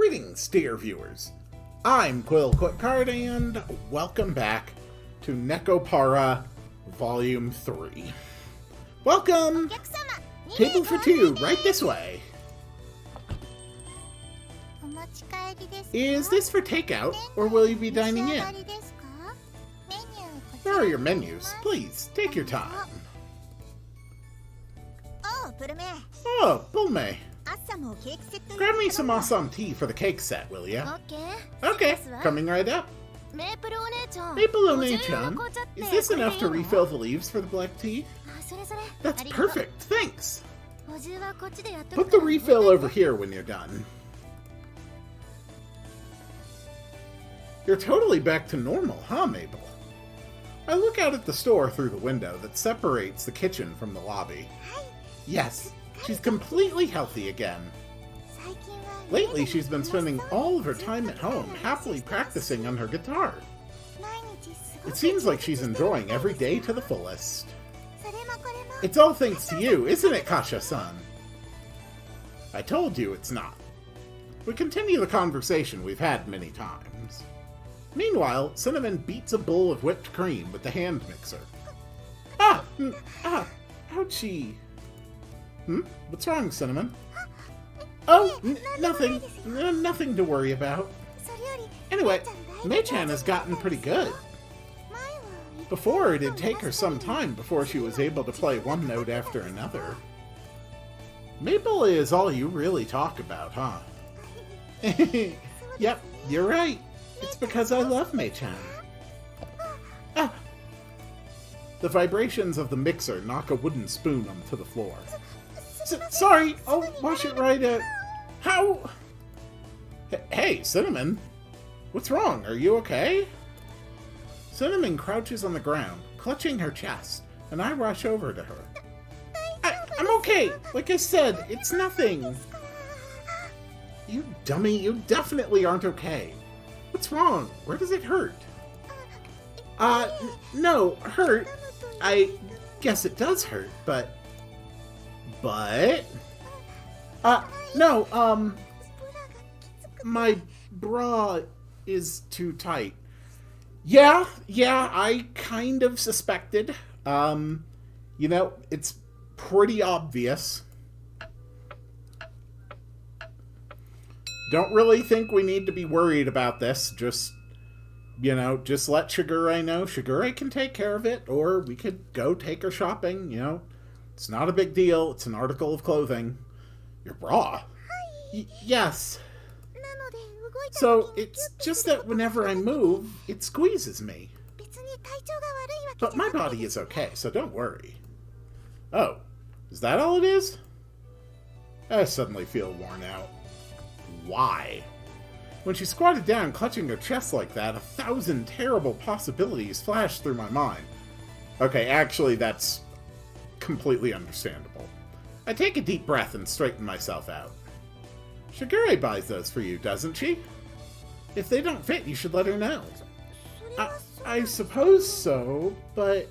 Greetings, dear viewers. I'm Quill Quickcard, and welcome back to Nekopara Volume 3. Welcome! Table for two, right this way. Is this for takeout, or will you be dining in? There are your menus. Please, take your time. Oh, Bulme. Grab me some awesome tea for the cake set, will ya? Okay, coming right up. Maple One-chan, is this enough to refill the leaves for the black tea? That's perfect, thanks. Put the refill over here when you're done. You're totally back to normal, huh, Maple? I look out at the store through the window that separates the kitchen from the lobby. Yes, she's completely healthy again. Lately, she's been spending all of her time at home, happily practicing on her guitar. It seems like she's enjoying every day to the fullest. It's all thanks to you, isn't it, Kasha-san? I told you it's not. We continue the conversation we've had many times. Meanwhile, Cinnamon beats a bowl of whipped cream with the hand mixer. Ouchie. What's wrong, Cinnamon? Oh, nothing. Nothing to worry about. Anyway, Mei-chan has gotten pretty good. Before, it'd take her some time before she was able to play one note after another. Maple is all you really talk about, huh? Yep, you're right. It's because I love Mei-chan. The vibrations of the mixer knock a wooden spoon onto the floor. Sorry, I'll wash it right out. How? Hey, Cinnamon. What's wrong? Are you okay? Cinnamon crouches on the ground, clutching her chest, and I rush over to her. I'm okay. Like I said, it's nothing. You dummy, you definitely aren't okay. What's wrong? Where does it hurt? No, hurt. I guess it does hurt, but... no, my bra is too tight. Yeah, I kind of suspected. You know, it's pretty obvious. Don't really think we need to be worried about this. Just, you know, just let Shigure know. Shigure can take care of it, or we could go take her shopping, you know. It's not a big deal. It's an article of clothing. Your bra? Yes. So, it's just that whenever I move, it squeezes me. But my body is okay, so don't worry. Oh, is that all it is? I suddenly feel worn out. Why? When she squatted down, clutching her chest like that, 1,000 terrible possibilities flashed through my mind. Okay, actually, that's completely understandable. I take a deep breath and straighten myself out. Shigure buys those for you, doesn't she? If they don't fit, you should let her know. I suppose so, but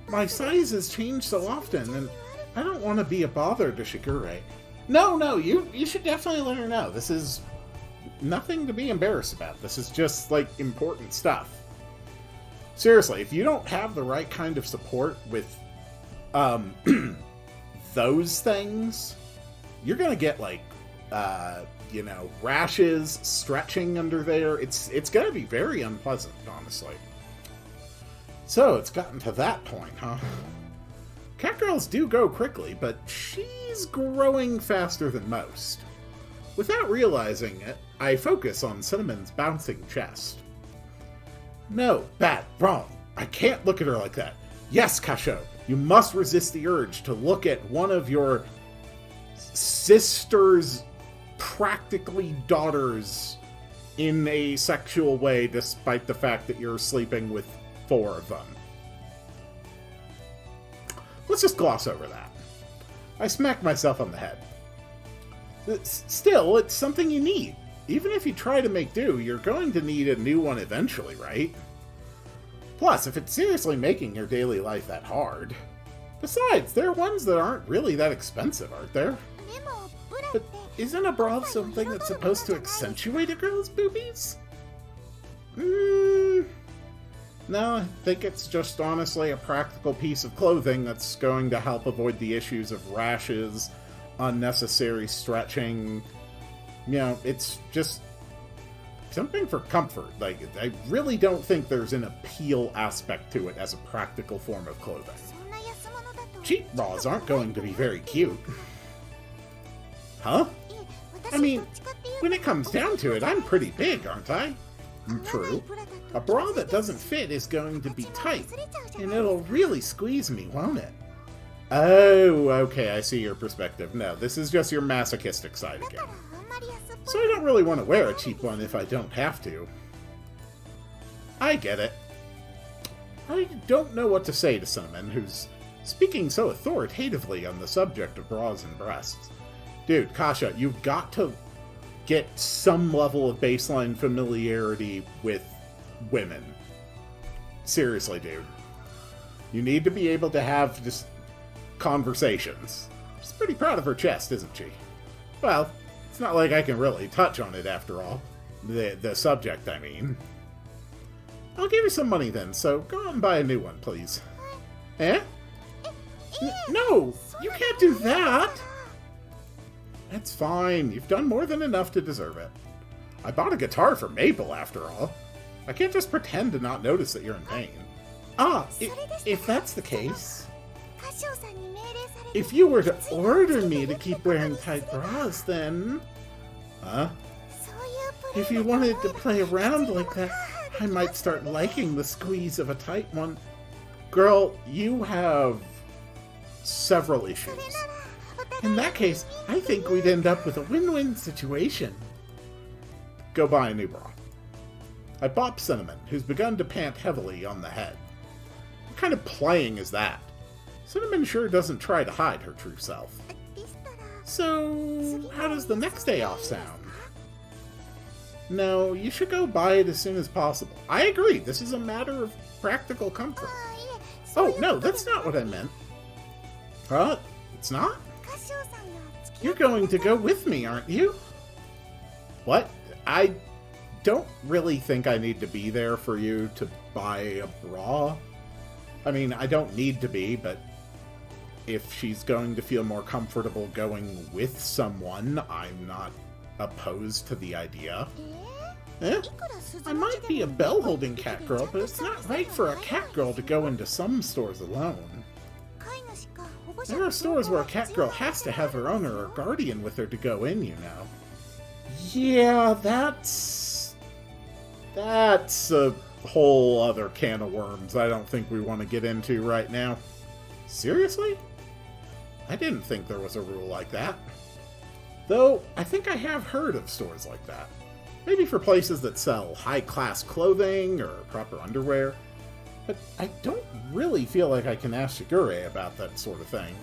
my sizes change so often, and I don't want to be a bother to Shigure. No, you should definitely let her know. This is nothing to be embarrassed about. This is just, like, important stuff. Seriously, if you don't have the right kind of support with those things, you're gonna get, like, you know, rashes, stretching under there. It's gonna be very unpleasant, honestly. So, it's gotten to that point, huh? Catgirls do go quickly, but she's growing faster than most. Without realizing it, I focus on Cinnamon's bouncing chest. No, bad, wrong. I can't look at her like that. Yes, Kasho, you must resist the urge to look at one of your sister's, practically daughters, in a sexual way, despite the fact that you're sleeping with 4 of them. Let's just gloss over that. I smack myself on the head. Still, it's something you need. Even if you try to make do, you're going to need a new one eventually, right? Plus, if it's seriously making your daily life that hard. Besides, there are ones that aren't really that expensive, aren't there? isn't a bra something that's supposed to accentuate a girl's boobies? No, I think it's just honestly a practical piece of clothing that's going to help avoid the issues of rashes, unnecessary stretching. You know, it's just something for comfort. Like, I really don't think there's an appeal aspect to it as a practical form of clothing. Cheap bras aren't going to be very cute. Huh? I mean, when it comes down to it, I'm pretty big, aren't I? True. A bra that doesn't fit is going to be tight, and it'll really squeeze me, won't it? Oh, okay, I see your perspective. No, this is just your masochistic side again. So I don't really want to wear a cheap one if I don't have to. I get it. I don't know what to say to Cinnamon, who's speaking so authoritatively on the subject of bras and breasts. Dude, Kasha, you've got to get some level of baseline familiarity with women. Seriously, dude. You need to be able to have just conversations. She's pretty proud of her chest, isn't she? Well, it's not like I can really touch on it after all. The subject, I mean. I'll give you some money then, so go out and buy a new one, please. Eh? No! You can't do that! That's fine. You've done more than enough to deserve it. I bought a guitar for Maple, after all. I can't just pretend to not notice that you're in pain. Ah, if that's the case... If you were to order me to keep wearing tight bras, then... Huh? If you wanted to play around like that, I might start liking the squeeze of a tight one. Girl, you have several issues. In that case, I think we'd end up with a win-win situation. Go buy a new bra. I bop Cinnamon, who's begun to pant heavily on the head. What kind of playing is that? Cinnamon sure doesn't try to hide her true self. So, how does the next day off sound? No, you should go buy it as soon as possible. I agree, this is a matter of practical comfort. Oh, no, that's not what I meant. Huh? It's not? You're going to go with me, aren't you? What? I don't really think I need to be there for you to buy a bra. I mean, I don't need to be, but if she's going to feel more comfortable going with someone, I'm not opposed to the idea. Eh? I might be a bell-holding Catgirl, but it's not right for a Catgirl to go into some stores alone. There are stores where a Catgirl has to have her owner or guardian with her to go in, you know. Yeah, that's a whole other can of worms I don't think we want to get into right now. Seriously? I didn't think there was a rule like that. Though, I think I have heard of stores like that. Maybe for places that sell high-class clothing or proper underwear. But I don't really feel like I can ask Shigure about that sort of thing.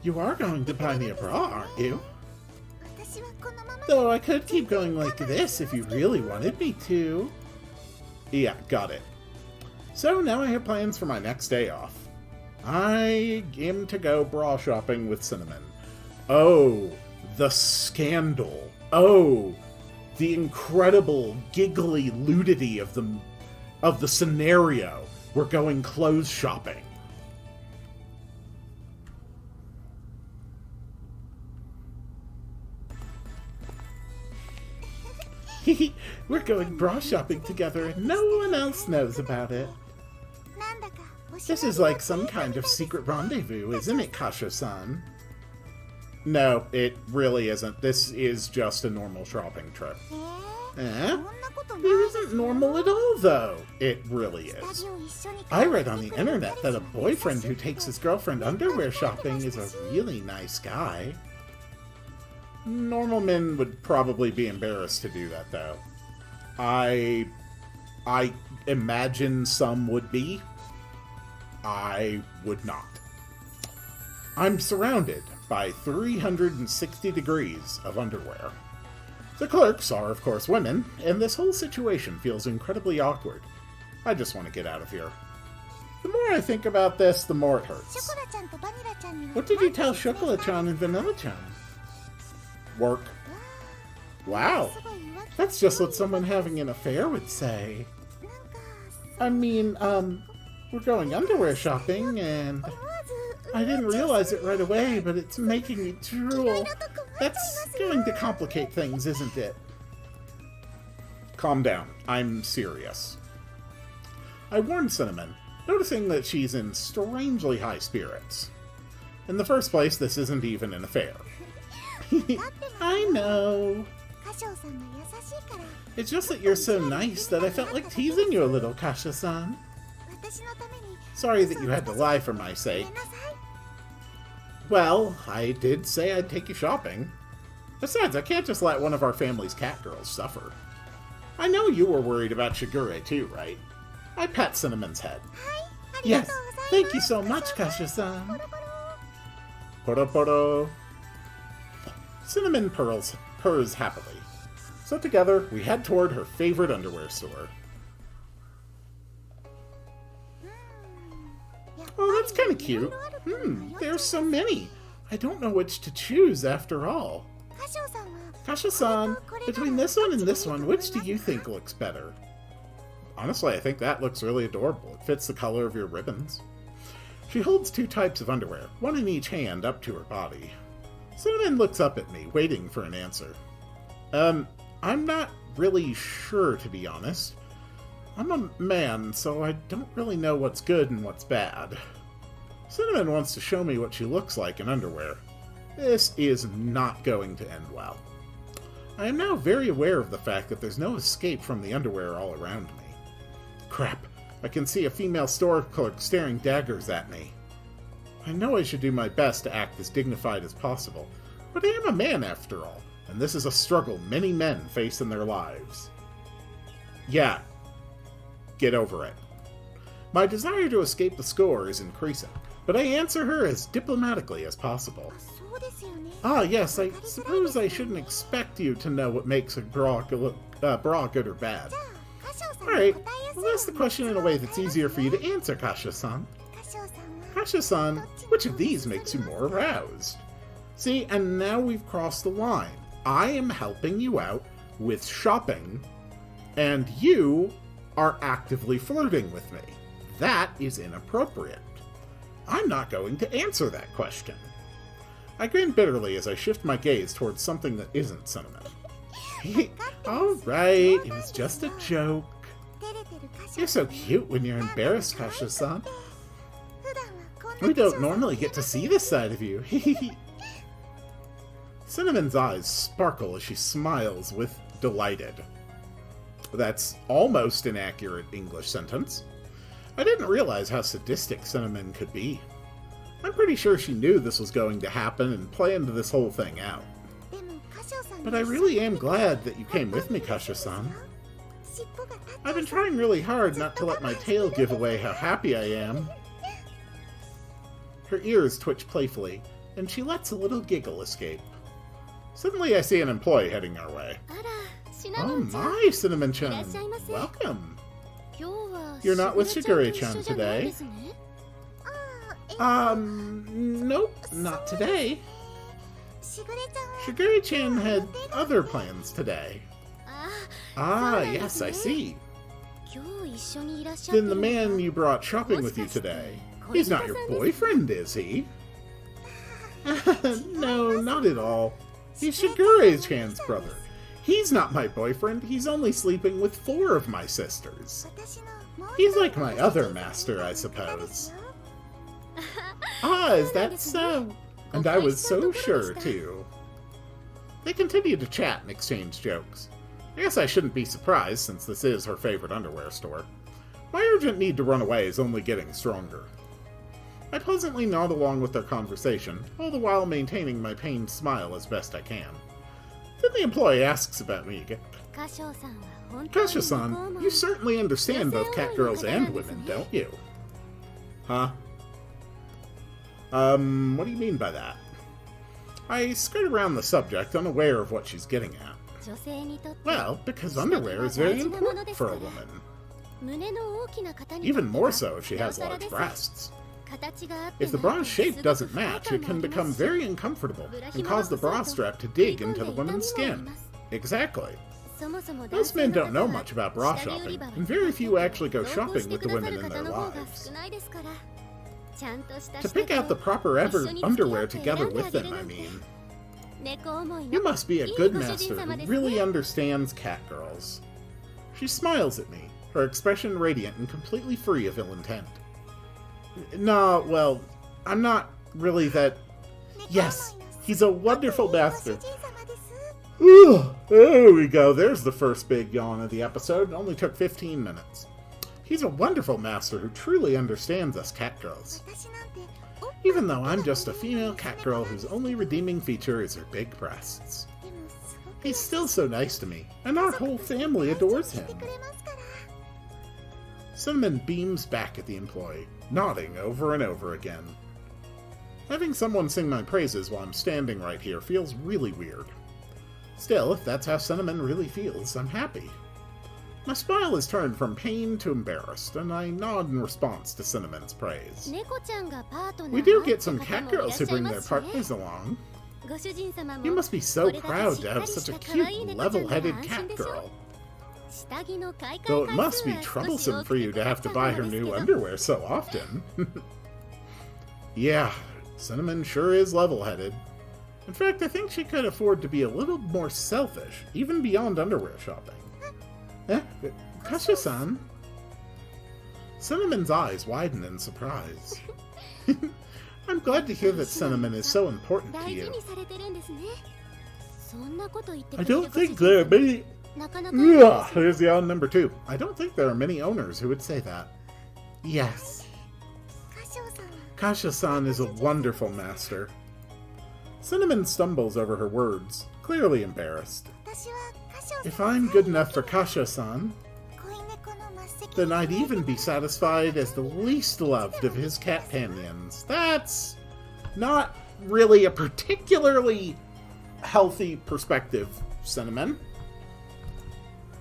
You are going to buy me a bra, aren't you? Though I could keep going like this if you really wanted me to. Yeah, got it. So now I have plans for my next day off. I am to go bra shopping with Cinnamon. Oh, the scandal. Oh, the incredible giggly ludity of the scenario. We're going clothes shopping. We're going bra shopping together and no one else knows about it. This is like some kind of secret rendezvous, isn't it, Kasha-san? No, it really isn't. This is just a normal shopping trip. Eh? It isn't normal at all, though. It really is. I read on the internet that a boyfriend who takes his girlfriend underwear shopping is a really nice guy. Normal men would probably be embarrassed to do that, though. I imagine some would be. I would not. I'm surrounded by 360 degrees of underwear. The clerks are, of course, women, and this whole situation feels incredibly awkward. I just want to get out of here. The more I think about this, the more it hurts. What did you tell Chocolate-chan and Vanilla-chan? Work. Wow. That's just what someone having an affair would say. I mean, we're going underwear shopping, and I didn't realize it right away, but it's making me drool. That's going to complicate things, isn't it? Calm down. I'm serious. I warned Cinnamon, noticing that she's in strangely high spirits. In the first place, this isn't even an affair. I know. It's just that you're so nice that I felt like teasing you a little, Kasha-san. Sorry that you had to lie for my sake. Well, I did say I'd take you shopping. Besides, I can't just let one of our family's Catgirls suffer. I know you were worried about Shigure too, right? I pat Cinnamon's head. Yes, thank you so much, Kasha-san. Poro. Cinnamon purrs happily. So together, we head toward her favorite underwear store. Oh, that's kind of cute. There's so many. I don't know which to choose after all. Kasha-san, between this one and this one, which do you think looks better? Honestly, I think that looks really adorable. It fits the color of your ribbons. She holds 2 types of underwear, one in each hand up to her body. Cinnamon looks up at me, waiting for an answer. I'm not really sure, to be honest. I'm a man, so I don't really know what's good and what's bad. Cinnamon wants to show me what she looks like in underwear. This is not going to end well. I am now very aware of the fact that there's no escape from the underwear all around me. Crap, I can see a female store clerk staring daggers at me. I know I should do my best to act as dignified as possible, but I am a man after all, and this is a struggle many men face in their lives. Yeah, get over it. My desire to escape the score is increasing, but I answer her as diplomatically as possible. Ah, yes, I suppose I shouldn't expect you to know what makes a bra good or bad. Alright, well, ask the question in a way that's easier for you to answer, Kasha-san. Kasha-san, which of these makes you more aroused? See, and now we've crossed the line. I am helping you out with shopping, and you are actively flirting with me. That is inappropriate. I'm not going to answer that question. I grin bitterly as I shift my gaze towards something that isn't Cinnamon. Alright, it was just a joke. You're so cute when you're embarrassed, Kasha-san. We don't normally get to see this side of you. Cinnamon's eyes sparkle as she smiles with delighted. That's almost an accurate English sentence. I didn't realize how sadistic Cinnamon could be. I'm pretty sure she knew this was going to happen and planned this whole thing out. But I really am glad that you came with me, Kasha-san. I've been trying really hard not to let my tail give away how happy I am. Her ears twitch playfully, and she lets a little giggle escape. Suddenly I see an employee heading our way. Oh my, Cinnamon-chan! Welcome! You're not with Shigure-chan today? Nope, not today. Shigure-chan had other plans today. Ah, yes, I see. Then the man you brought shopping with you today, he's not your boyfriend, is he? No, not at all. He's Shigure-chan's brother. He's not my boyfriend, he's only sleeping with 4 of my sisters. He's like my other master, I suppose. Ah, is that so? And I was so sure, too. They continue to chat and exchange jokes. I guess I shouldn't be surprised, since this is her favorite underwear store. My urgent need to run away is only getting stronger. I pleasantly nod along with their conversation, all the while maintaining my pained smile as best I can. Then the employee asks about me again. Kasha-san, you certainly understand both catgirls and women, don't you? Huh? What do you mean by that? I skirt around the subject, unaware of what she's getting at. Well, because underwear is very important for a woman. Even more so if she has large breasts. If the bra's shape doesn't match, it can become very uncomfortable and cause the bra strap to dig into the woman's skin. Exactly. Most men don't know much about bra shopping, and very few actually go shopping with the women in their lives. To pick out the proper underwear together with them, I mean. You must be a good master who really understands catgirls. She smiles at me, her expression radiant and completely free of ill intent. Nah, well, I'm not really that... Yes, he's a wonderful master. Ooh, there we go. There's the first big yawn of the episode. It only took 15 minutes. He's a wonderful master who truly understands us catgirls. Even though I'm just a female catgirl whose only redeeming feature is her big breasts. He's still so nice to me, and our whole family adores him. Cinnamon beams back at the employee, nodding over and over again. Having someone sing my praises while I'm standing right here feels really weird. Still, if that's how Cinnamon really feels, I'm happy. My smile is turned from pain to embarrassed, and I nod in response to Cinnamon's praise. We do get some catgirls who bring their partners along. You must be so proud to have such a cute, level-headed catgirl. Though it must be troublesome for you to have to buy her new underwear so often. Yeah, Cinnamon sure is level-headed. In fact, I think she could afford to be a little more selfish, even beyond underwear shopping. Kasha-san? Cinnamon's eyes widen in surprise. I'm glad to hear that Cinnamon is so important to you. I don't think there are many... Here's yawn number 2. I don't think there are many owners who would say that. Yes. Kasha-san is a wonderful master. Cinnamon stumbles over her words, clearly embarrassed. If I'm good enough for Kasha-san, then I'd even be satisfied as the least loved of his cat companions. That's not really a particularly healthy perspective, Cinnamon.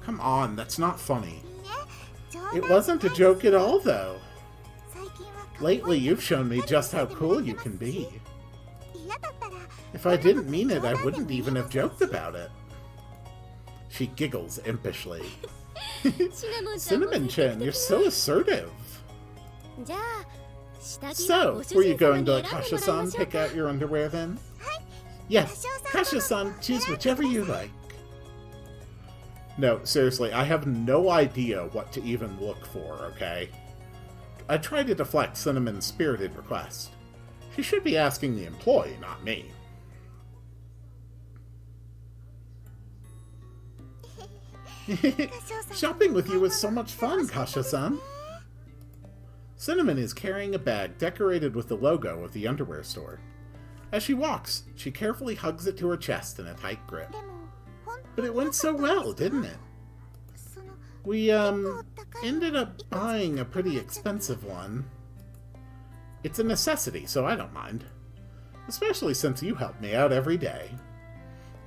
Come on, that's not funny. It wasn't a joke at all, though. Lately, you've shown me just how cool you can be. If I didn't mean it, I wouldn't even have joked about it. She giggles impishly. Cinnamon-chan, you're so assertive. So, were you going to let Kasha-san pick out your underwear then? Yes, Kasha-san, choose whichever you like. No, seriously, I have no idea what to even look for, okay? I tried to deflect Cinnamon's spirited request. She should be asking the employee, not me. Shopping with you was so much fun, Kasha-san. Cinnamon is carrying a bag decorated with the logo of the underwear store. As she walks, she carefully hugs it to her chest in a tight grip. But it went so well, didn't it? We, ended up buying a pretty expensive one. It's a necessity, so I don't mind. Especially since you help me out every day.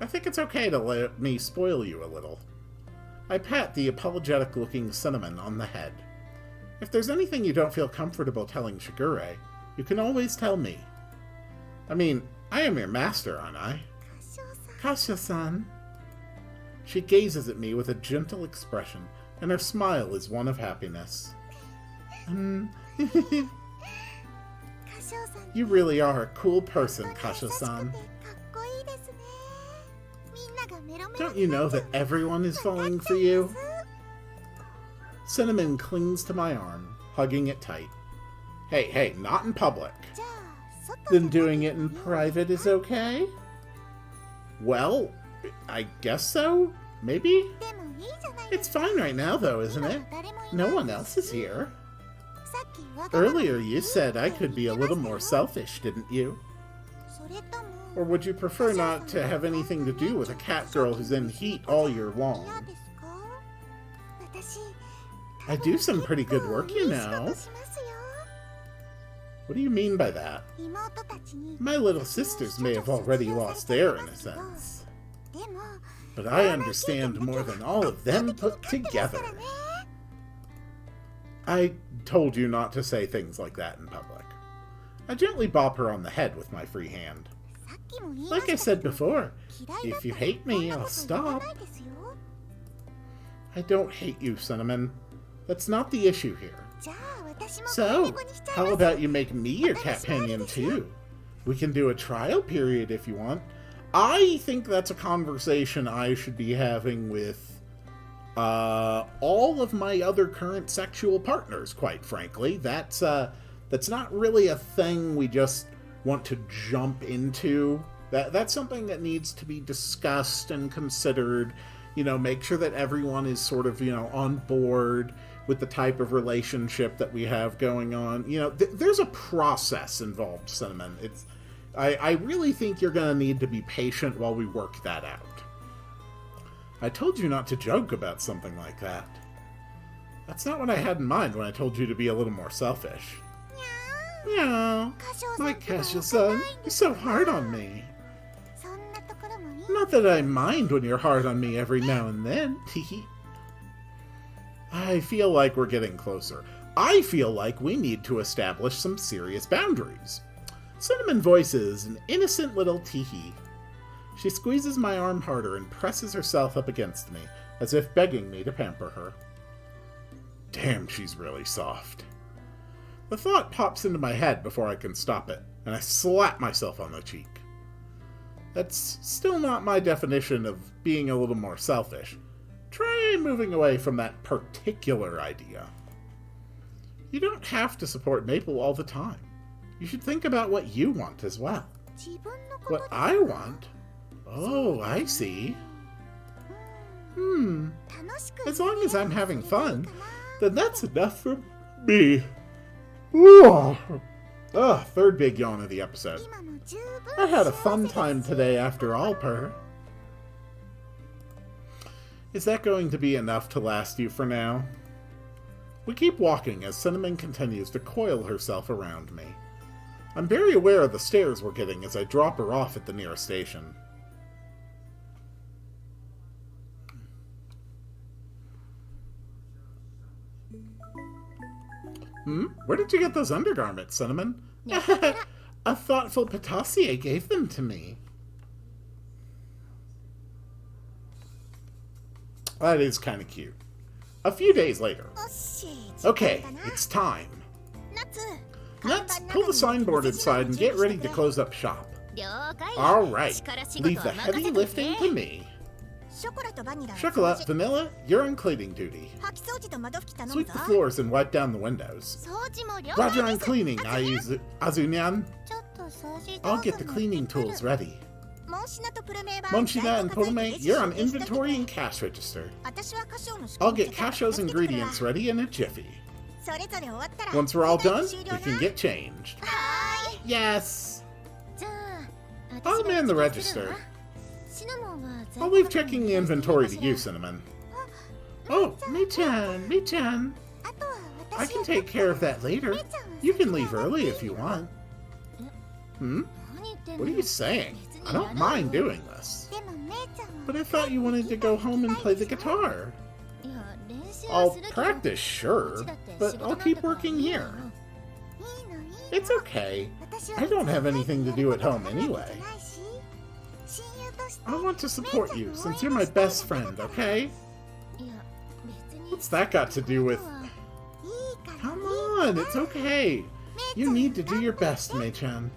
I think it's okay to let me spoil you a little. I pat the apologetic-looking Cinnamon on the head. If there's anything you don't feel comfortable telling Shigure, you can always tell me. I mean, I am your master, aren't I? Kasha-san. She gazes at me with a gentle expression, and her smile is one of happiness. You really are a cool person, Kasha-san. Don't you know that everyone is falling for you? Cinnamon clings to my arm, hugging it tight. Hey, not in public. Then doing it in private is okay? Well, I guess so? Maybe? It's fine right now, though, isn't it? No one else is here. Earlier you said I could be a little more selfish, didn't you? Or would you prefer not to have anything to do with a catgirl who's in heat all year long? I do some pretty good work, you know. What do you mean by that? My little sisters may have already lost their innocence. But I understand more than all of them put together. I told you not to say things like that in public. I gently bop her on the head with my free hand. Like I said before, if you hate me, I'll stop. I don't hate you, Cinnamon. That's not the issue here. So, how about you make me your companion too? We can do a trial period if you want. I think that's a conversation I should be having with all of my other current sexual partners, quite frankly. That's not really a thing we just want to jump into. That's something that needs to be discussed and considered. You know, make sure that everyone is sort of, on board with the type of relationship that we have going on. There's a process involved, Cinnamon. I really think you're going to need to be patient while we work that out. I told you not to joke about something like that. That's not what I had in mind when I told you to be a little more selfish. Meow. My Cassia-san, you're so hard on me. Not that I mind when you're hard on me every now and then. I feel like we're getting closer. I feel like we need to establish some serious boundaries. Cinnamon voices an innocent little tee-hee. She squeezes my arm harder and presses herself up against me, as if begging me to pamper her. Damn, she's really soft. The thought pops into my head before I can stop it, and I slap myself on the cheek. That's still not my definition of being a little more selfish. Try moving away from that particular idea. You don't have to support Maple all the time. You should think about what you want as well. What I want? Oh, I see. As long as I'm having fun, then that's enough for me. Third big yawn of the episode. I had a fun time today after all, Purr. Is that going to be enough to last you for now? We keep walking as Cinnamon continues to coil herself around me. I'm very aware of the stares we're getting as I drop her off at the nearest station. Where did you get those undergarments, Cinnamon? A thoughtful Patassier gave them to me. That is kind of cute. A few days later. Okay, it's time. Let's pull the signboard inside and get ready to close up shop. Alright, leave the heavy lifting to me. Chocolate, vanilla, you're on cleaning duty. Sweep the floors and wipe down the windows. Roger on cleaning, Azunyan. I'll get the cleaning tools ready. Monshina and Porome, you're on inventory and cash register. I'll get Casho's ingredients ready in a jiffy. Once we're all done, we can get changed. Yes! I'll man the register. I'll leave checking the inventory to you, Cinnamon. Oh, Me-chan. I can take care of that later. You can leave early if you want. What are you saying? I don't mind doing this. But I thought you wanted to go home and play the guitar. I'll practice, sure, but I'll keep working here. It's okay. I don't have anything to do at home anyway. I want to support you, since you're my best friend, okay? What's that got to do with... Come on, it's okay. You need to do your best, Mei-chan.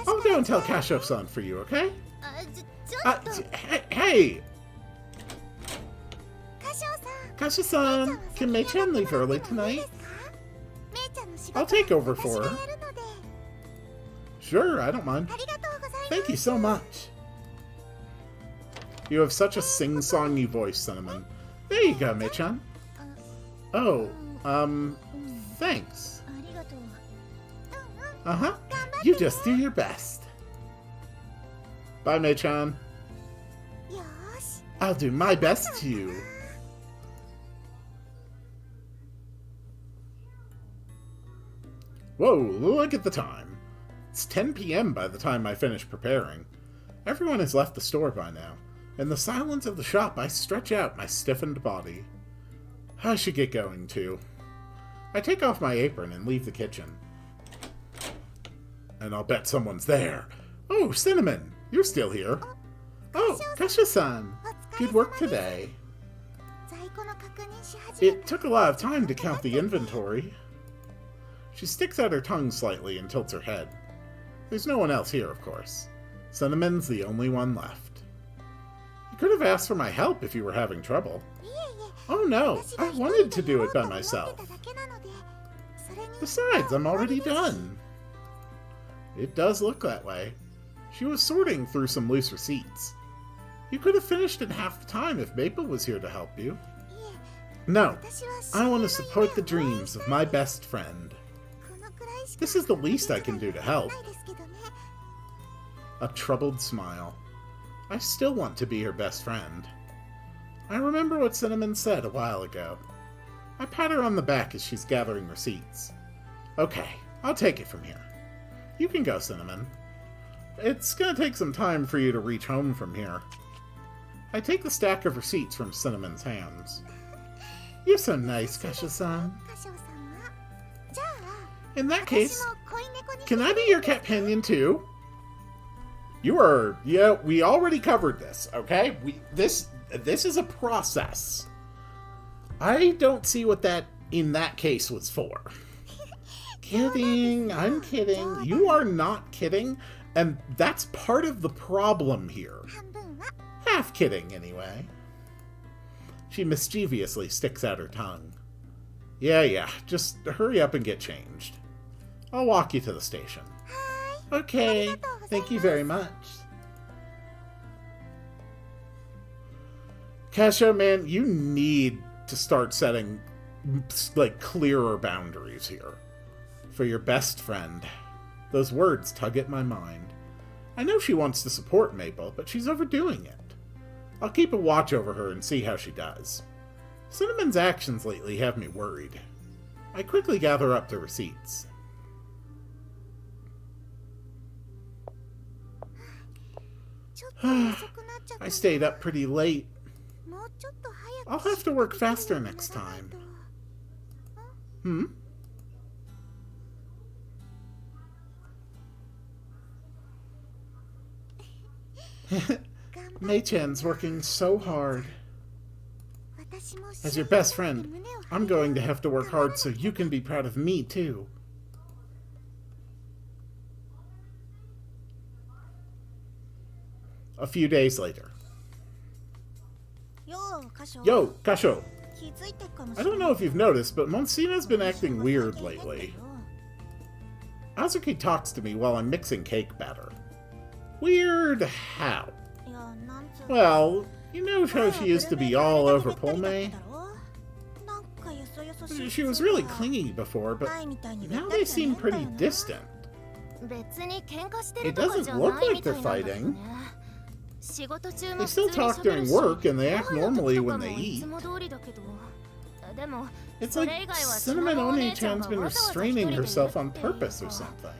I'll go and tell Kasho-san for you, okay? Hey! Kasho-san, can Mei-chan leave early tonight? I'll take over for her. Sure, I don't mind. Thank you so much. You have such a sing-songy voice, Cinnamon. There you go, Mei-chan. Oh, thanks. Uh-huh. You just do your best. Bye, Mei-chan. I'll do my best too. Whoa, look at the time. It's 10 p.m. by the time I finish preparing. Everyone has left the store by now. In the silence of the shop, I stretch out my stiffened body. I should get going, too. I take off my apron and leave the kitchen. and I'll bet someone's there. Oh, Cinnamon, you're still here. Oh, Kasha-san, good work today. It took a lot of time to count the inventory. She sticks out her tongue slightly and tilts her head. There's no one else here, of course. Cinnamon's the only one left. You could have asked for my help if you were having trouble. Oh no, I wanted to do it by myself. Besides, I'm already done. It does look that way. She was sorting through some loose receipts. You could have finished in half the time if Maple was here to help you. No, I want to support the dreams of my best friend. This is the least I can do to help. A troubled smile. I still want to be her best friend. I remember what Cinnamon said a while ago. I pat her on the back as she's gathering receipts. Okay, I'll take it from here. You can go, Cinnamon. It's gonna take some time for you to reach home from here. I take the stack of receipts from Cinnamon's hands. You're so nice, Kasha-san. In that case, can I be your companion too? You are... Yeah, we already covered this, okay? This is a process. I don't see what that, in that case, was for. Kidding, I'm kidding. You are not kidding, and that's part of the problem here. Half kidding, anyway. She mischievously sticks out her tongue. Yeah, just hurry up and get changed. I'll walk you to the station. Okay, thank you very much. Kasha, man, you need to start setting, like, clearer boundaries here. For your best friend. Those words tug at my mind. I know she wants to support Maple, but she's overdoing it. I'll keep a watch over her and see how she does. Cinnamon's actions lately have me worried. I quickly gather up the receipts. I stayed up pretty late. I'll have to work faster next time. Mei-chan's working so hard. As your best friend, I'm going to have to work hard so you can be proud of me, too. A few days later. Yo, Kasho. I don't know if you've noticed, but Monsina's been acting weird lately. Azuki talks to me while I'm mixing cake batter. Weird how? Well, you know how she used to be all over Polme? She was really clingy before, but now they seem pretty distant. It doesn't look like they're fighting. They still talk during work, and they act normally when they eat. It's like Cinnamon Oni-chan's been restraining herself on purpose or something.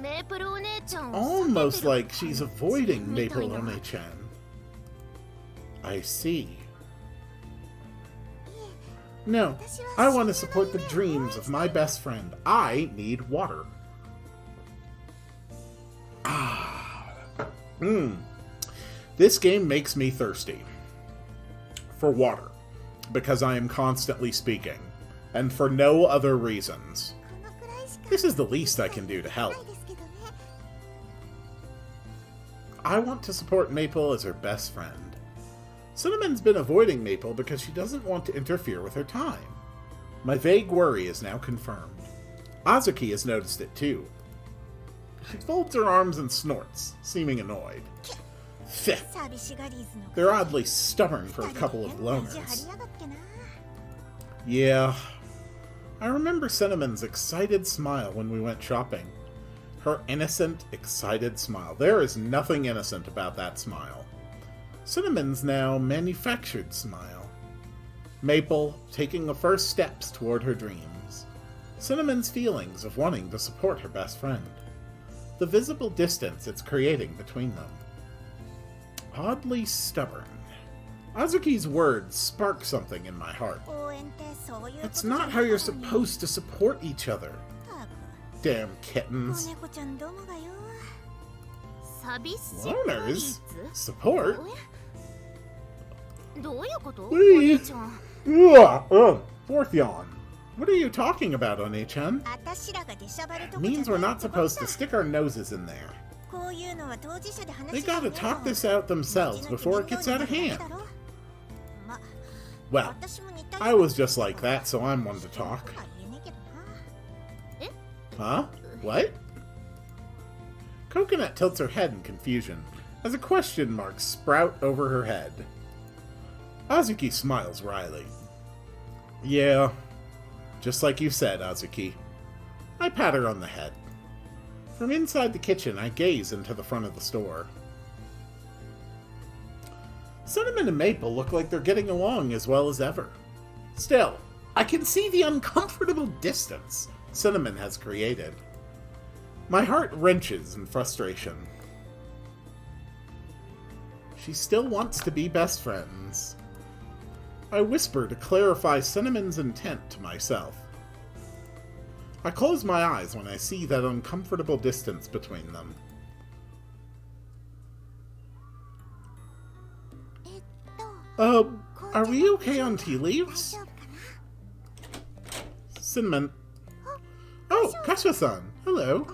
It's almost like she's avoiding Maple Oni-chan. I see. No, I want to support the dreams of my best friend. I need water. This game makes me thirsty. For water. Because I am constantly speaking. And for no other reasons. This is the least I can do to help. I want to support Maple as her best friend. Cinnamon's been avoiding Maple because she doesn't want to interfere with her time. My vague worry is now confirmed. Azuki has noticed it too. She folds her arms and snorts, seeming annoyed. Fifth. They're oddly stubborn for a couple of loners. Yeah. I remember Cinnamon's excited smile when we went shopping. Her innocent, excited smile. There is nothing innocent about that smile. Cinnamon's now manufactured smile. Maple taking the first steps toward her dreams. Cinnamon's feelings of wanting to support her best friend. The visible distance it's creating between them. Oddly stubborn. Azuki's words spark something in my heart. That's not how you're supposed to support each other. Damn kittens. Loners? Support? What are you... Fourth yawn. What are you talking about, Oni-chan? It means we're not supposed to stick our noses in there. They gotta talk this out themselves before it gets out of hand. Well, I was just like that, so I'm one to talk. Huh? What? Coconut tilts her head in confusion as a question mark sprout over her head. Azuki smiles wryly. Yeah, just like you said, Azuki. I pat her on the head. From inside the kitchen, I gaze into the front of the store. Cinnamon and Maple look like they're getting along as well as ever. Still, I can see the uncomfortable distance Cinnamon has created. My heart wrenches in frustration. She still wants to be best friends. I whisper to clarify Cinnamon's intent to myself. I close my eyes when I see that uncomfortable distance between them. Are we okay on tea leaves? Cinnamon. Oh, Kasha-san. Hello.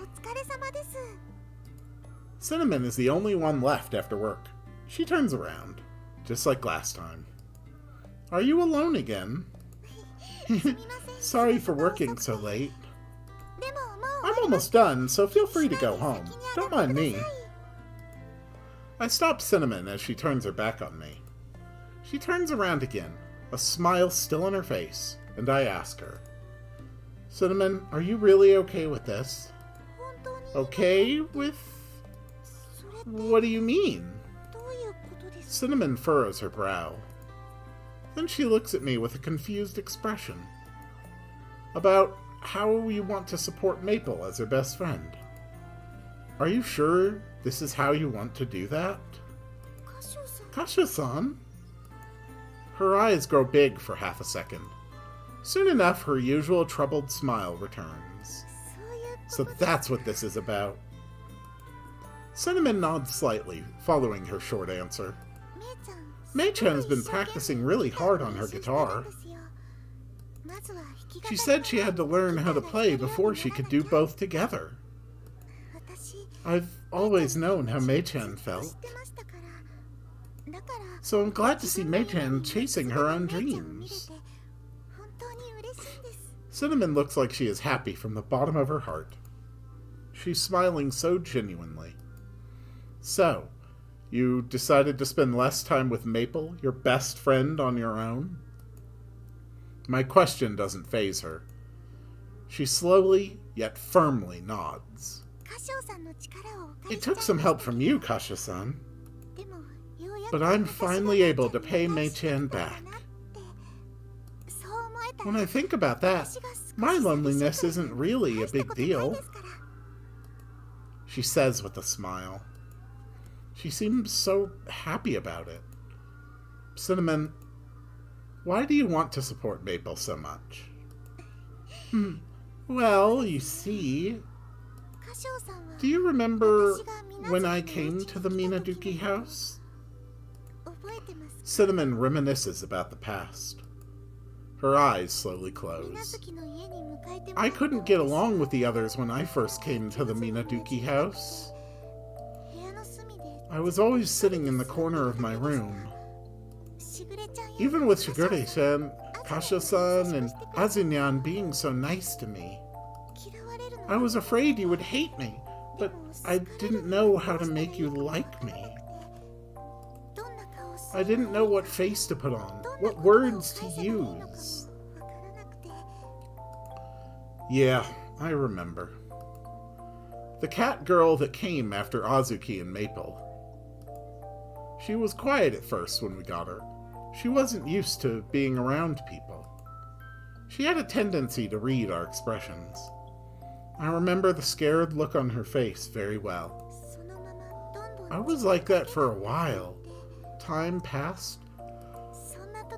Cinnamon is the only one left after work. She turns around, just like last time. Are you alone again? Sorry for working so late. I'm almost done, so feel free to go home. Don't mind me. I stop Cinnamon as she turns her back on me. She turns around again, a smile still on her face, and I ask her, Cinnamon, are you really okay with this? Okay with... What do you mean? Cinnamon furrows her brow. Then she looks at me with a confused expression. About how you want to support Maple as her best friend. Are you sure this is how you want to do that? Kasha-san? Her eyes grow big for half a second. Soon enough, her usual troubled smile returns. So that's what this is about. Cinnamon nods slightly, following her short answer. Mei-chan has been practicing really hard on her guitar. She said she had to learn how to play before she could do both together. I've always known how Mei-chan felt. So I'm glad to see Mei-chan chasing her own dreams. Cinnamon looks like she is happy from the bottom of her heart. She's smiling so genuinely. So, you decided to spend less time with Maple, your best friend, on your own? My question doesn't faze her. She slowly, yet firmly nods. It took some help from you, Kasha-san. But I'm finally able to pay Mei-chan back. When I think about that, my loneliness isn't really a big deal. She says with a smile. She seems so happy about it. Cinnamon, why do you want to support Maple so much? Well, you see... Do you remember when I came to the Minaduki house? Cinnamon reminisces about the past. Her eyes slowly close. I couldn't get along with the others when I first came to the Minaduki house. I was always sitting in the corner of my room. Even with Shigure-chan, Kasha-san, and Azinyan being so nice to me. I was afraid you would hate me, but I didn't know how to make you like me. I didn't know what face to put on, what words to use. Yeah, I remember. The Catgirl that came after Azuki and Maple. She was quiet at first when we got her. She wasn't used to being around people. She had a tendency to read our expressions. I remember the scared look on her face very well. I was like that for a while. Time passed.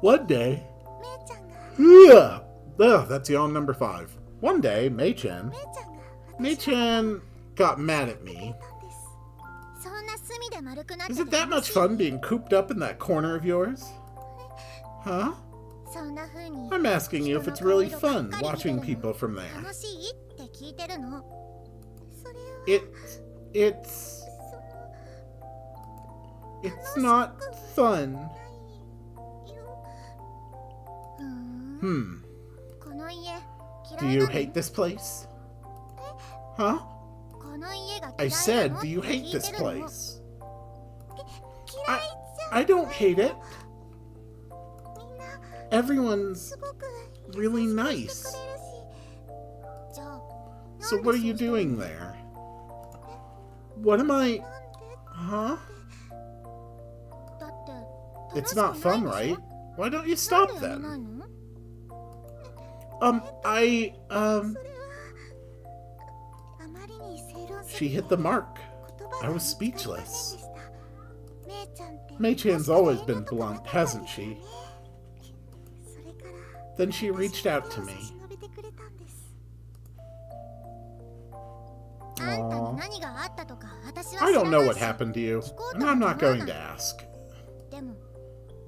One day... That's yawn number 5. One day, Mei-chan... Mei-chan got mad at me. Is it that much fun being cooped up in that corner of yours? Huh? I'm asking you if it's really fun watching people from there. It's not fun. Do you hate this place? Huh? I said, do you hate this place? I don't hate it. Everyone's really nice. So what are you doing there? What am I... Huh? It's not fun, right? Why don't you stop then? She hit the mark. I was speechless. Mei-chan's always been blunt, hasn't she? Then she reached out to me. Aww. I don't know what happened to you, and I'm not going to ask.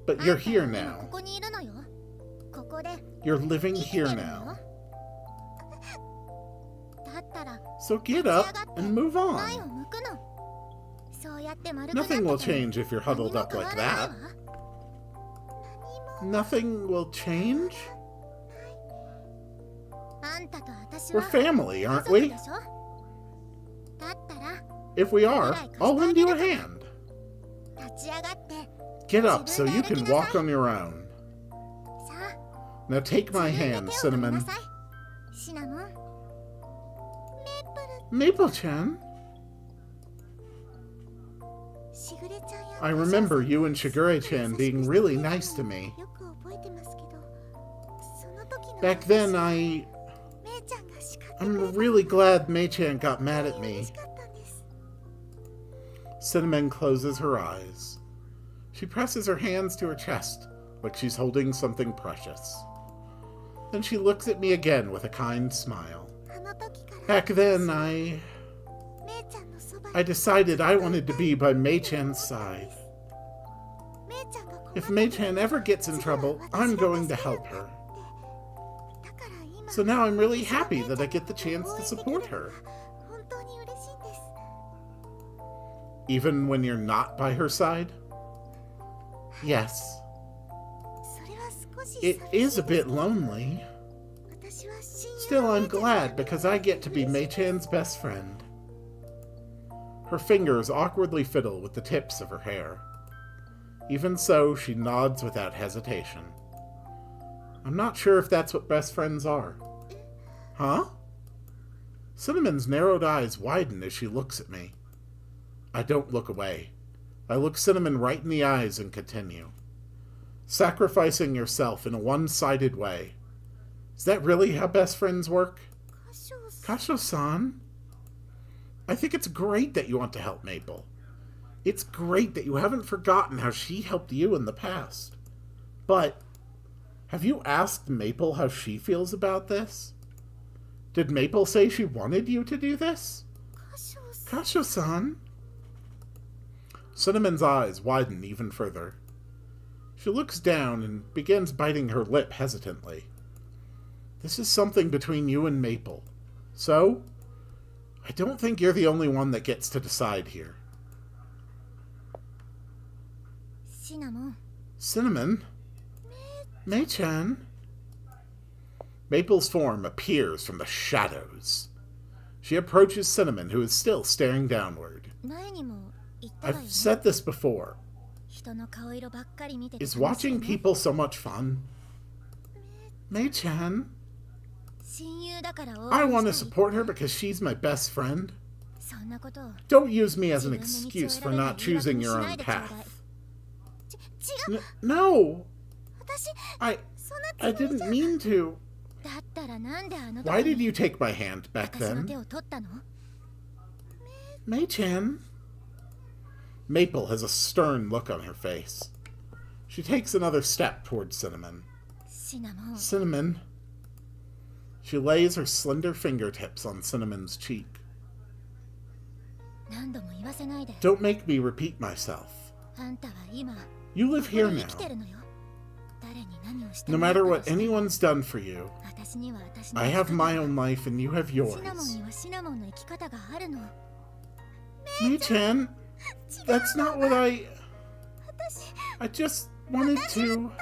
But you're here now. You're living here now. So get up and move on. Nothing will change if you're huddled up like that. Nothing will change? We're family, aren't we? If we are, I'll lend you a hand. Get up so you can walk on your own. Now take my hand, Cinnamon. Maple-chan? I remember you and Shigure-chan being really nice to me. Back then, I'm really glad Mei-chan got mad at me. Cinnamon closes her eyes. She presses her hands to her chest, like she's holding something precious. Then she looks at me again with a kind smile. Back then, I decided I wanted to be by Mei-chan's side. If Mei-chan ever gets in trouble, I'm going to help her. So now I'm really happy that I get the chance to support her. Even when you're not by her side? Yes. It is a bit lonely. Still, I'm glad because I get to be Mei-chan's best friend. Her fingers awkwardly fiddle with the tips of her hair. Even so, she nods without hesitation. I'm not sure if that's what best friends are. Huh? Cinnamon's narrowed eyes widen as she looks at me. I don't look away. I look Cinnamon right in the eyes and continue. Sacrificing yourself in a one-sided way. Is that really how best friends work? Kasho-san? I think it's great that you want to help Maple. It's great that you haven't forgotten how she helped you in the past. But, have you asked Maple how she feels about this? Did Maple say she wanted you to do this? Kasho-san? Cinnamon's eyes widen even further. She looks down and begins biting her lip hesitantly. This is something between you and Maple. So, I don't think you're the only one that gets to decide here. Cinnamon? Mei-chan? Maple's form appears from the shadows. She approaches Cinnamon, who is still staring downward. I've said this before. Is watching people so much fun? Mei-chan? I want to support her because she's my best friend. Don't use me as an excuse for not choosing your own path. No! I didn't mean to. Why did you take my hand back then? Mei-chan? Maple has a stern look on her face. She takes another step towards Cinnamon. Cinnamon? She lays her slender fingertips on Cinnamon's cheek. Don't make me repeat myself. You live here now. No matter what anyone's done for you, I have my own life and you have yours. Mei-chan, that's not what I just wanted to...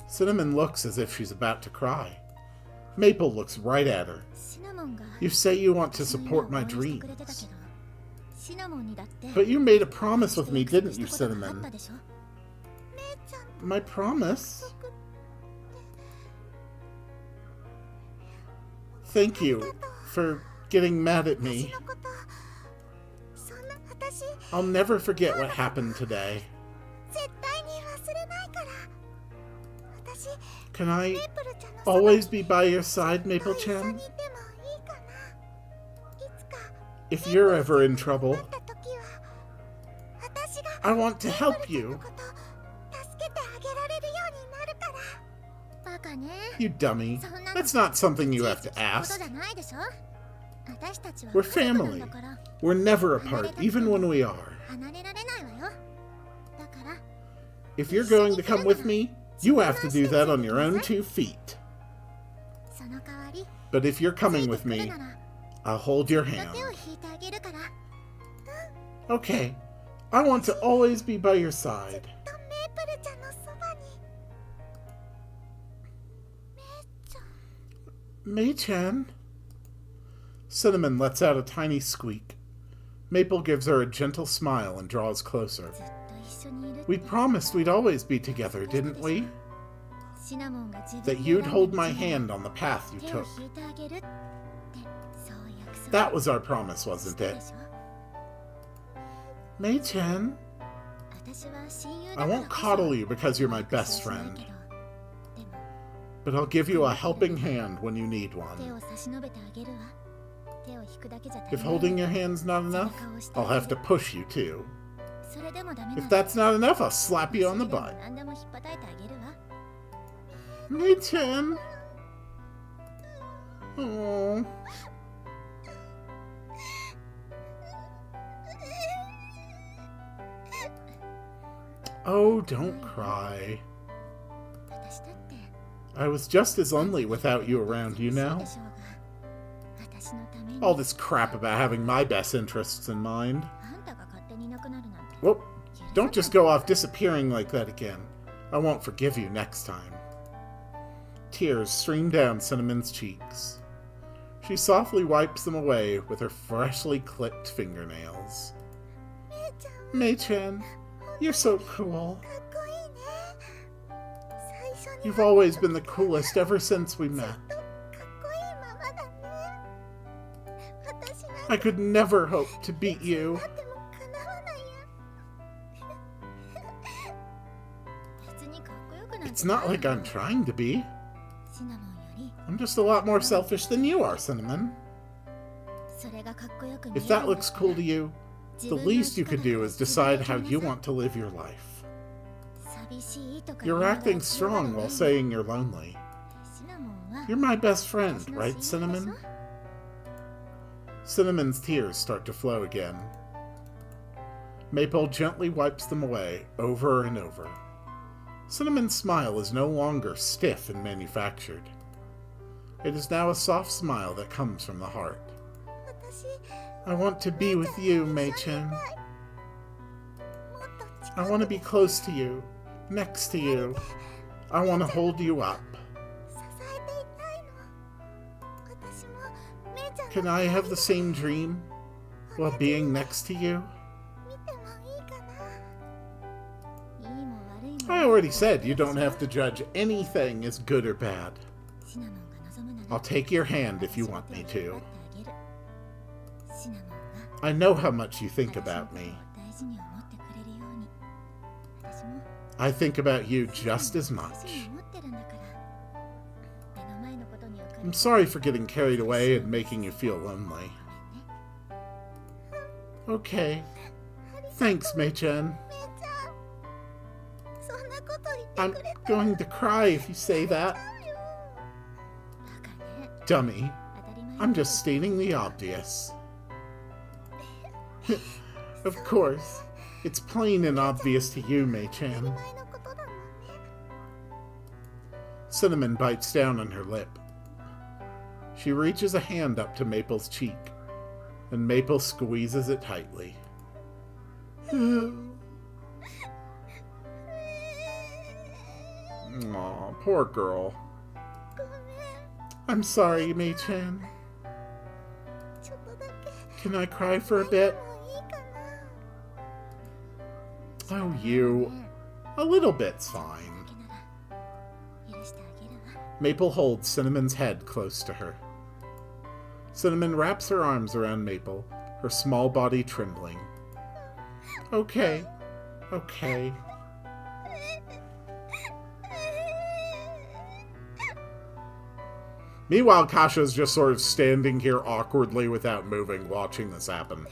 Cinnamon looks as if she's about to cry. Maple looks right at her. You say you want to support my dreams. But you made a promise with me, didn't you, Cinnamon? My promise? Thank you for getting mad at me. I'll never forget what happened today. Can I always be by your side, Maple-chan? If you're ever in trouble, I want to help you. You dummy. That's not something you have to ask. We're family. We're never apart, even when we are. If you're going to come with me, you have to do that on your own 2 feet. But if you're coming with me, I'll hold your hand. Okay, I want to always be by your side. Mei-chan? Cinnamon lets out a tiny squeak. Maple gives her a gentle smile and draws closer. We promised we'd always be together, didn't we? That you'd hold my hand on the path you took. That was our promise, wasn't it? Mei-chan, I won't coddle you because you're my best friend. But I'll give you a helping hand when you need one. If holding your hand's not enough, I'll have to push you too. If that's not enough, I'll slap you on the butt. Mei-chan. Oh. Oh, don't cry. I was just as lonely without you around, you know? All this crap about having my best interests in mind. Whoop, don't just go off disappearing like that again. I won't forgive you next time. Tears stream down Cinnamon's cheeks. She softly wipes them away with her freshly clipped fingernails. Mei-chan, you're so cool. You've always been the coolest ever since we met. I could never hope to beat you. It's not like I'm trying to be. I'm just a lot more selfish than you are, Cinnamon. If that looks cool to you, the least you could do is decide how you want to live your life. You're acting strong while saying you're lonely. You're my best friend, right, Cinnamon? Cinnamon's tears start to flow again. Maple gently wipes them away, over and over. Cinnamon's smile is no longer stiff and manufactured. It is now a soft smile that comes from the heart. I want to be with you, Mei-chan. I want to be close to you, next to you. I want to hold you up. Can I have the same dream while being next to you? I already said you don't have to judge anything as good or bad. I'll take your hand if you want me to. I know how much you think about me. I think about you just as much. I'm sorry for getting carried away and making you feel lonely. Okay. Thanks, Mei-chan. I'm going to cry if you say that. dummy. I'm just stating the obvious. Of course. It's plain and obvious to you, Mei-chan. Cinnamon bites down on her lip. She reaches a hand up to Maple's cheek, and Maple squeezes it tightly. Aw, poor girl. I'm sorry, Mei-chan. Can I cry for a bit? Oh, you. A little bit's fine. Maple holds Cinnamon's head close to her. Cinnamon wraps her arms around Maple, her small body trembling. Okay. Okay. Meanwhile, Kasha's just sort of standing here awkwardly without moving, watching this happen.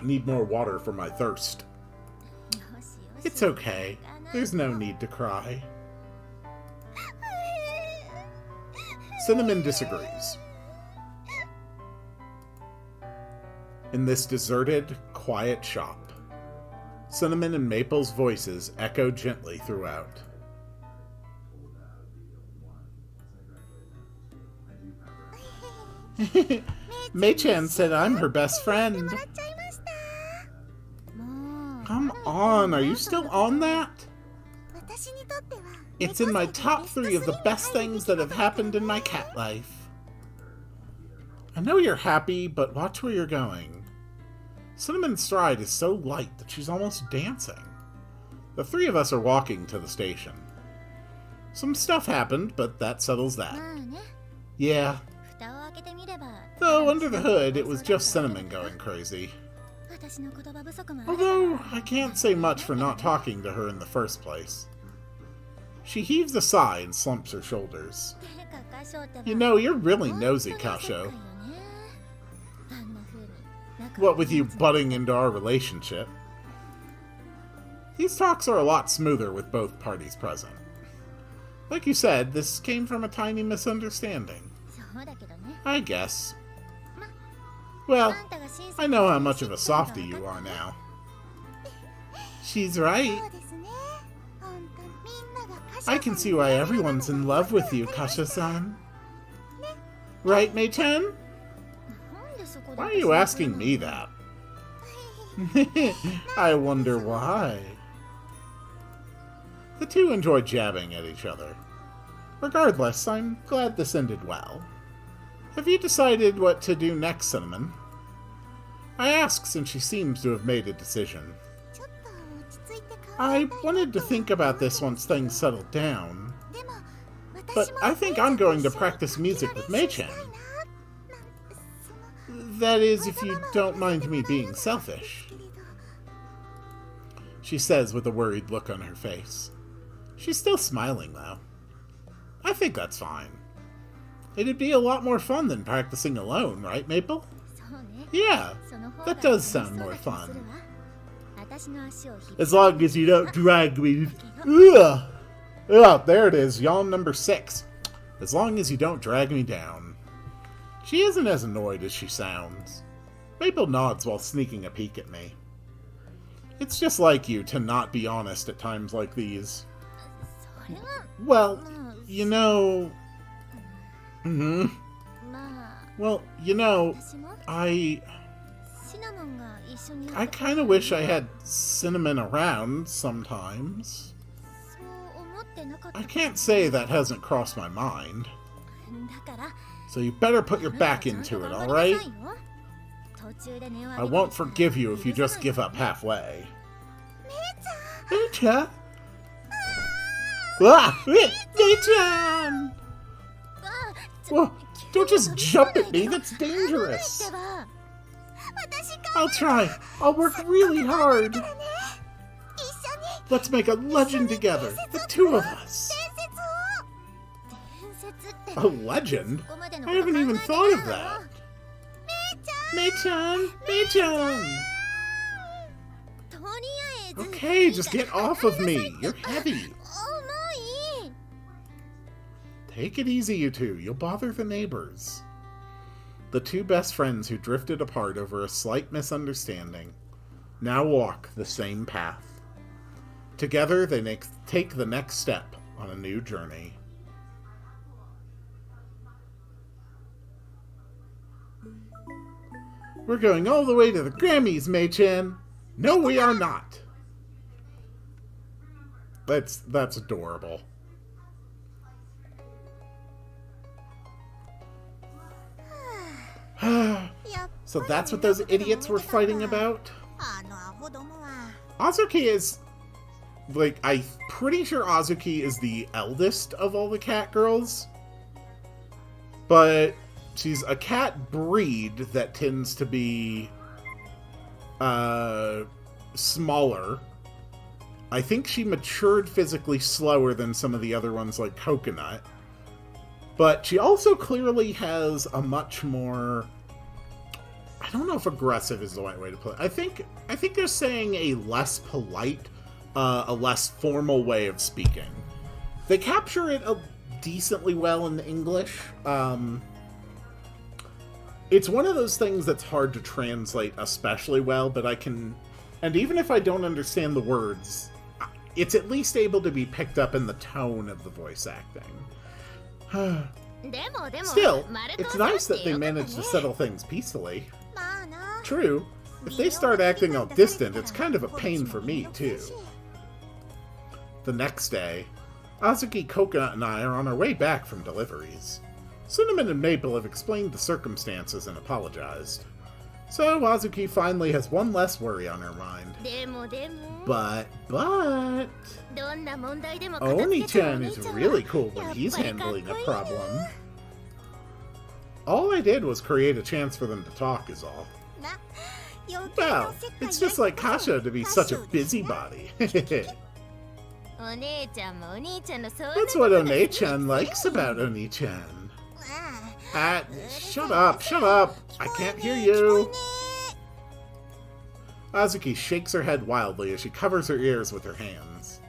Need more water for my thirst. It's okay. There's no need to cry. Cinnamon disagrees. In this deserted, quiet shop, Cinnamon and Maple's voices echo gently throughout. Mei-chan said I'm her best friend. Come on, are you still on that? It's in my top 3 of the best things that have happened in my cat life. I know you're happy, but watch where you're going. Cinnamon's stride is so light that she's almost dancing. The 3 of us are walking to the station. Some stuff happened, but that settles that. Yeah. Though, under the hood, it was just Cinnamon going crazy. Although, I can't say much for not talking to her in the first place. She heaves a sigh and slumps her shoulders. You know, you're really nosy, Kasho. What with you butting into our relationship? These talks are a lot smoother with both parties present. Like you said, this came from a tiny misunderstanding. I guess. Well, I know how much of a softie you are now. She's right. I can see why everyone's in love with you, Kasha-san. Right, Mei-chan? Why are you asking me that? I wonder why. The two enjoy jabbing at each other. Regardless, I'm glad this ended well. Have you decided what to do next, Cinnamon? I ask since she seems to have made a decision. I wanted to think about this once things settled down, but I think I'm going to practice music with Mei-chan. That is, if you don't mind me being selfish. She says with a worried look on her face. She's still smiling, though. I think that's fine. It'd be a lot more fun than practicing alone, right, Maple? Yeah, that does sound more fun. As long as you don't drag me... Ugh! Ugh, there it is, yawn number 6. As long as you don't drag me down. She isn't as annoyed as she sounds. Maple nods while sneaking a peek at me. It's just like you to not be honest at times like these. Well, you know... Well, you know, I kind of wish I had Cinnamon around sometimes. I can't say that hasn't crossed my mind. So you better put your back into it, alright? I won't forgive you if you just give up halfway. Mei-chan! Ah! Mei-chan! Well, don't just jump at me, that's dangerous. I'll try. I'll work really hard. Let's make a legend together, the two of us. A legend? I haven't even thought of that. Mei-chan! Mei-chan! Okay, just get off of me. You're heavy. Take it easy, you two. You'll bother the neighbors. The two best friends who drifted apart over a slight misunderstanding now walk the same path. Together, they take the next step on a new journey. We're going all the way to the Grammys, Mei-chan. No, we are not. That's adorable. So that's what those idiots were fighting about? Azuki is... like, I'm pretty sure Azuki is the eldest of all the cat girls. But she's a cat breed that tends to be smaller. I think she matured physically slower than some of the other ones like Coconut. But she also clearly has a much more... I don't know if aggressive is the right way to put it. I think they're saying a less polite, a less formal way of speaking. They capture it decently well in the English. It's one of those things that's hard to translate especially well, but I can... and even if I don't understand the words, it's at least able to be picked up in the tone of the voice acting. Still, it's nice that they managed to settle things peacefully. True, if they start acting all distant, it's kind of a pain for me, too. The next day, Azuki, Coconut, and I are on our way back from deliveries. Cinnamon and Maple have explained the circumstances and apologized. So Azuki finally has one less worry on her mind. But... Oni-chan is really cool when he's handling a problem. All I did was create a chance for them to talk is all. Well, it's just like Kasha to be such a busybody. That's what One-chan likes about Oni-chan. Shut up! I can't hear you! Azuki shakes her head wildly as she covers her ears with her hands.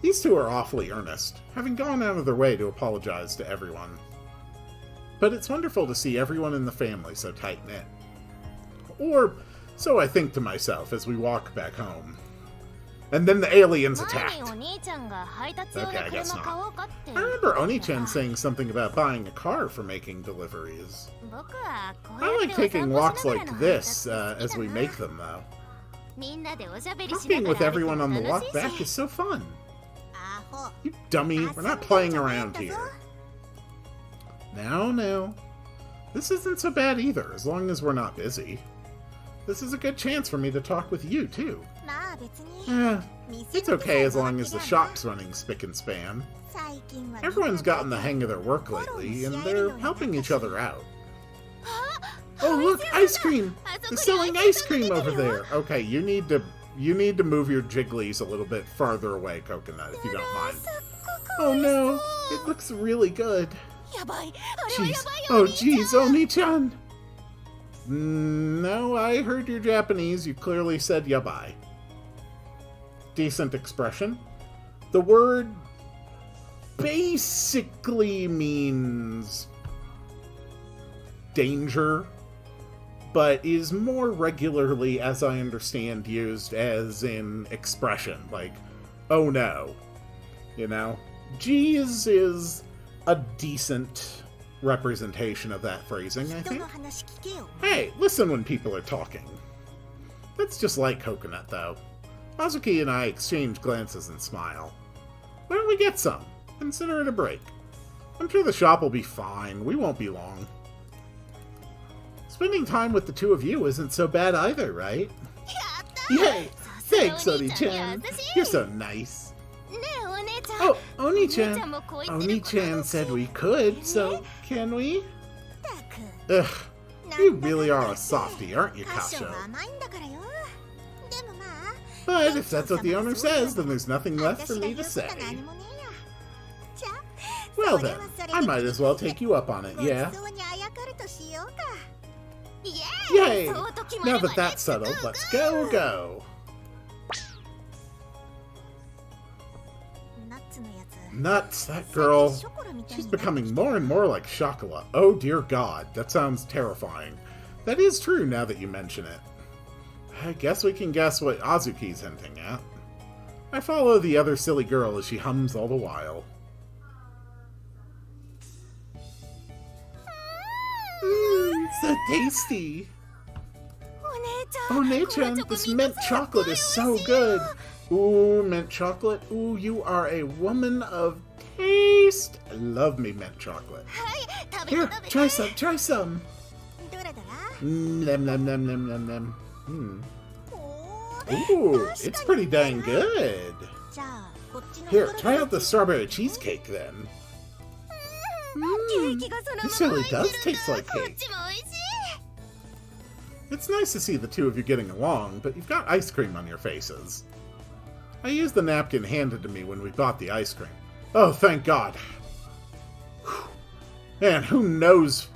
These two are awfully earnest, having gone out of their way to apologize to everyone. But it's wonderful to see everyone in the family so tight-knit. Or, so I think to myself as we walk back home. And then the aliens attacked. Okay, I guess not. I remember Oni-chan saying something about buying a car for making deliveries. I like taking walks like this as we make them, though. Talking with everyone on the walk back is so fun. You dummy, we're not playing around here. No. This isn't so bad either, as long as we're not busy. This is a good chance for me to talk with you, too. It's okay as long as the shop's running spick and span. Everyone's gotten the hang of their work lately, and they're helping each other out. Oh, look, ice cream! They're selling ice cream over there! Okay, you need to move your jigglies a little bit farther away, Coconut, if you don't mind. Oh no, it looks really good. Jeez, Oni-chan! No, I heard your Japanese. You clearly said yabai. Decent expression. The word basically means danger, but is more regularly, as I understand, used as in expression, like, oh no. You know? Geez is a decent representation of that phrasing, I think. Hey, listen when people are talking. That's just like Coconut, though. Azuki and I exchange glances and smile. Why don't we get some? Consider it a break. I'm sure the shop will be fine. We won't be long. Spending time with the two of you isn't so bad either, right? Yay! Thanks, Oni-chan. You're so nice. Oh, Oni-chan. Oni-chan said we could, so can we? Ugh, you really are a softie, aren't you, Kasha? But if that's what the owner says, then there's nothing left for me to say. Well then, I might as well take you up on it, yeah? Yay! Now that that's settled, let's go. Nuts, that girl. She's becoming more and more like chocolate. Oh dear God, that sounds terrifying. That is true now that you mention it. I guess we can guess what Azuki's hinting at. I follow the other silly girl as she hums all the while. So tasty! One-chan, this mint chocolate is so good! Ooh, mint chocolate. Ooh, you are a woman of taste! I love me mint chocolate. Here, try some! Nom nom nom nom nom nom. Ooh, it's pretty dang good! Here, try out the strawberry cheesecake then. This really does taste like cake. It's nice to see the two of you getting along, but you've got ice cream on your faces. I used the napkin handed to me when we bought the ice cream. Oh, thank God. Man, who knows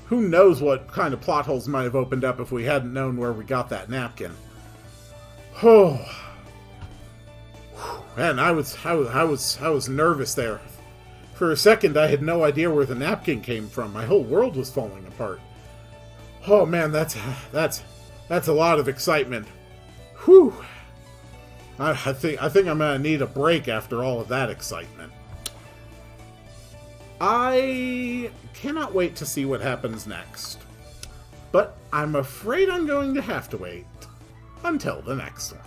what kind of plot holes might have opened up if we hadn't known where we got that napkin. Oh. Man, I was nervous there. For a second, I had no idea where the napkin came from. My whole world was falling apart. Oh man, that's a lot of excitement. Whew. I think I'm gonna need a break after all of that excitement. I cannot wait to see what happens next. But I'm afraid I'm going to have to wait until the next one.